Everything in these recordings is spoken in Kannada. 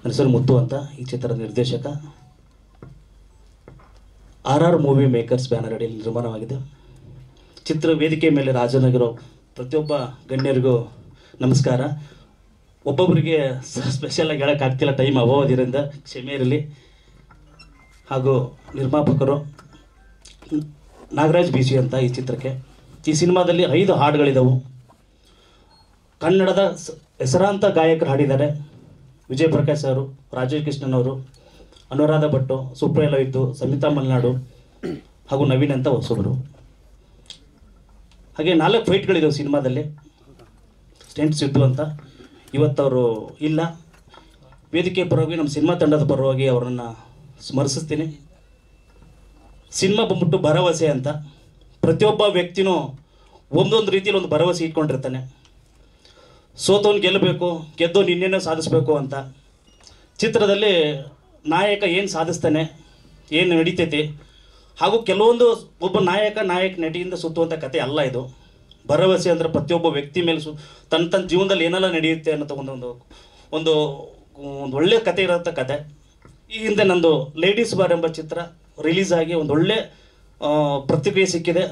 ನನ್ನ ಹೆಸರು ಮುತ್ತು ಅಂತ. ಈ ಚಿತ್ರದ ನಿರ್ದೇಶಕ. RR ಮೂವಿ ಮೇಕರ್ಸ್ ಬ್ಯಾನರ್ ಅಡಿಯಲ್ಲಿ ನಿರ್ಮಾಣವಾಗಿದೆ. ಚಿತ್ರ ವೇದಿಕೆ ಮೇಲೆ ರಾಜನಾಗಿರೋ ಪ್ರತಿಯೊಬ್ಬ ಗಣ್ಯರಿಗೂ ನಮಸ್ಕಾರ. ಒಬ್ಬೊಬ್ಬರಿಗೆ ಸ್ಪೆಷಲಾಗಿ ಹೇಳೋಕ್ಕಾಗ್ತಿಲ್ಲ, ಟೈಮ್ ಅಭಾವದಿಂದ ಕ್ಷಮೆ ಇರಲಿ. ಹಾಗೂ ನಿರ್ಮಾಪಕರು ನಾಗರಾಜ್ BC ಅಂತ ಈ ಚಿತ್ರಕ್ಕೆ. ಈ ಸಿನಿಮಾದಲ್ಲಿ 5 ಹಾಡುಗಳಿದ್ದವು. ಕನ್ನಡದ ಹೆಸರಾಂತ ಗಾಯಕರು ಹಾಡಿದ್ದಾರೆ. ವಿಜಯ್ ಪ್ರಕಾಶ್ ಅವರು, ರಾಜೇಶ್ ಕೃಷ್ಣನ್ ಅವರು, ಅನುರಾಧ ಭಟ್ಟು, ಸುಪ್ರಿಯಾ ಲೋಹಿತ್, ಸಮಿತಾ ಮಲ್ನಾಡು ಹಾಗೂ ನವೀನ್ ಅಂತ ಹೊಸಬರು. ಹಾಗೆ 4 ಫೈಟ್ಗಳಿದ್ದವು ಸಿನಿಮಾದಲ್ಲಿ. ಸ್ಟೆಂಟ್ಸ್ ಇದ್ದು ಅಂತ. ಇವತ್ತವರು ಇಲ್ಲ. ವೇದಿಕೆ ಪರವಾಗಿ ನಮ್ಮ ಸಿನಿಮಾ ತಂಡದ ಪರವಾಗಿ ಅವರನ್ನು ಸ್ಮರಿಸ್ತೀನಿ. ಸಿನಿಮಾ ಬಂದ್ಬಿಟ್ಟು ಭರವಸೆ ಅಂತ. ಪ್ರತಿಯೊಬ್ಬ ವ್ಯಕ್ತಿನೂ ಒಂದೊಂದು ರೀತಿಯಲ್ಲಿ ಒಂದು ಭರವಸೆ ಇಟ್ಕೊಂಡಿರ್ತಾನೆ. ಸೋತವನು ಗೆಲ್ಲಬೇಕು, ಗೆದ್ದವನು ಇನ್ನೇನೋ ಸಾಧಿಸಬೇಕು ಅಂತ. ಚಿತ್ರದಲ್ಲಿ ನಾಯಕ ಏನು ಸಾಧಿಸ್ತಾನೆ, ಏನು ನಡೀತೈತಿ, ಹಾಗೂ ಕೆಲವೊಂದು ಒಬ್ಬ ನಾಯಕ ನಟಿಯಿಂದ ಸುತ್ತುವಂಥ ಕತೆ ಅಲ್ಲ ಇದು. ಭರವಸೆ ಅಂದರೆ ಪ್ರತಿಯೊಬ್ಬ ವ್ಯಕ್ತಿ ಮೇಲೆ ತನ್ನ ಜೀವನದಲ್ಲಿ ಏನೆಲ್ಲ ನಡೆಯುತ್ತೆ ಅನ್ನೋ ಒಂದು ಒಳ್ಳೆಯ ಕತೆ ಇರೋಂಥ ಕತೆ. ಈ ಹಿಂದೆ ನಂದು ಲೇಡೀಸ್ ಬಾರ್ ಎಂಬ ಚಿತ್ರ ರಿಲೀಸ್ ಆಗಿ ಒಂದು ಒಳ್ಳೆ ಪ್ರತಿಕ್ರಿಯೆ ಸಿಕ್ಕಿದೆ.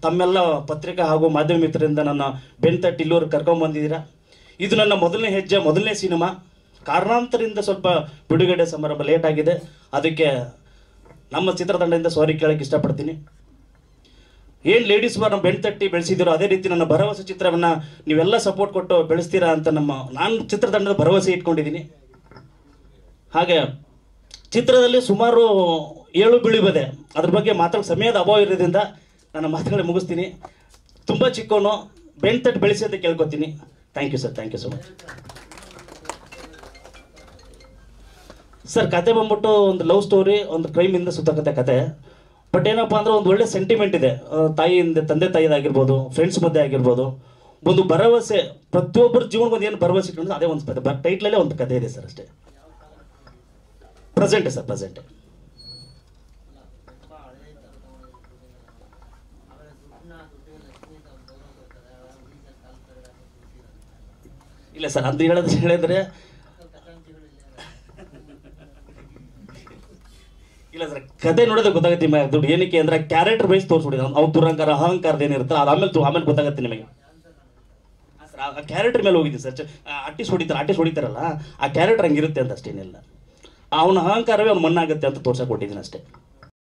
ತಮ್ಮೆಲ್ಲ ಪತ್ರಿಕಾ ಹಾಗೂ ಮಾಧ್ಯಮ ಮಿತ್ರರಿಂದ ನನ್ನ ಬೆನ್ತಟ್ಟಿ ಇಲ್ಲೂರು ಕರ್ಕೊಂಬಂದಿದ್ದೀರಾ. ಇದು ನನ್ನ ಮೊದಲನೇ ಹೆಜ್ಜೆ, ಮೊದಲನೇ ಸಿನಿಮಾ. ಕಾರಣಾಂತರದಿಂದ ಸ್ವಲ್ಪ ಬಿಡುಗಡೆ ಸಮಾರಂಭ ಲೇಟ್ ಆಗಿದೆ. ಅದಕ್ಕೆ ನಮ್ಮ ಚಿತ್ರತಂಡದಿಂದ ಸಾರಿ ಕೇಳೋಕ್ಕೆ ಇಷ್ಟಪಡ್ತೀನಿ. ಏನು ಲೇಡೀಸ್ ಬಾರ್ ನಮ್ಮ ಬೆನ್ತಟ್ಟಿ ಬೆಳೆಸಿದ್ದೀರೋ ಅದೇ ರೀತಿ ನನ್ನ ಭರವಸೆ ಚಿತ್ರವನ್ನು ನೀವೆಲ್ಲ ಸಪೋರ್ಟ್ ಕೊಟ್ಟು ಬೆಳೆಸ್ತೀರಾ ಅಂತ ನಾನು ಚಿತ್ರತಂಡದ ಭರವಸೆ ಇಟ್ಕೊಂಡಿದ್ದೀನಿ. ಹಾಗೆ ಚಿತ್ರದಲ್ಲಿ ಸುಮಾರು 7 ಬೀಳಿಬದೆ. ಅದ್ರ ಬಗ್ಗೆ ಮಾತಾಡೋ ಸಮಯದ ಅಭಾವ ಇರೋದ್ರಿಂದ ನನ್ನ ಮಾತುಗಳೇ ಮುಗಿಸ್ತೀನಿ. ತುಂಬ ಚಿಕ್ಕವನು, ಬೆನ್ತಟ್ಟಿ ಬೆಳೆಸಿ ಅಂತ ಕೇಳ್ಕೊತೀನಿ. Thank you sir, thank you so much. Sir, ಕತೆ ಬಂದ್ಬಿಟ್ಟು ಒಂದು ಲವ್ ಸ್ಟೋರಿ, ಒಂದು ಕ್ರೈಮಿಂದ ಸುತ್ತಕತೆ ಕತೆ. ಬಟ್ ಏನಪ್ಪ ಅಂದರೆ ಒಂದು ಒಳ್ಳೆ ಸೆಂಟಿಮೆಂಟ್ ಇದೆ. ತಂದೆ ತಾಯಿದಾಗಿರ್ಬೋದು, ಫ್ರೆಂಡ್ಸ್ ಮಧ್ಯೆ ಆಗಿರ್ಬೋದು. ಒಂದು ಭರವಸೆ, ಪ್ರತಿಯೊಬ್ಬರ ಜೀವನಕ್ಕೆ ಒಂದು ಏನು ಭರವಸೆ ಇಟ್ಕೊಂಡು ಅದೇ ಒಂದು ಟೈಟ್ಲಲ್ಲೇ ಒಂದು ಕತೆ ಇದೆ ಸರ್, ಅಷ್ಟೇ. Present sir, present. ಇಲ್ಲ ಸರ್, ಅಂತ ಹೇಳಿದ್ರೆ ಇಲ್ಲ ಸರ್, ಕತೆ ನೋಡೋದೇ ಗೊತ್ತಾಗುತ್ತೆ ನಿಮಗೆ. ದುಡ್ಡು ಏನಕ್ಕೆ ಅಂದ್ರೆ ಕ್ಯಾರೆಕ್ಟರ್ ವೈಸ್ ತೋರಿಸ್ಬಿಟ್ಟಿದೆ. ಅವ್ರ ದುರಂಕಾರ, ಅಹಂಕಾರದ ಏನಿರುತ್ತೆ ಅದು ಆಮೇಲೆ ಗೊತ್ತಾಗುತ್ತೆ ನಿಮಗೆ. ಸರ್, ಆ ಕ್ಯಾರೆಕ್ಟರ್ ಮೇಲೆ ಹೋಗಿದೆ ಸರ್. ಆರ್ಟಿಸ್ಟ್ ಹೊಡಿತಾರಲ್ಲ, ಆ ಕ್ಯಾರೆಕ್ಟರ್ ಹಂಗಿರುತ್ತೆ ಅಂತ ಅಷ್ಟೇನಿಲ್ಲ. ಅವನ ಅಹಂಕಾರವೇ ಅವ್ನು ಮಣ್ಣಾಗುತ್ತೆ ಅಂತ ತೋರ್ಸಕ್ಕೆ ಕೊಟ್ಟಿದ್ದೀನಿ ಅಷ್ಟೇ.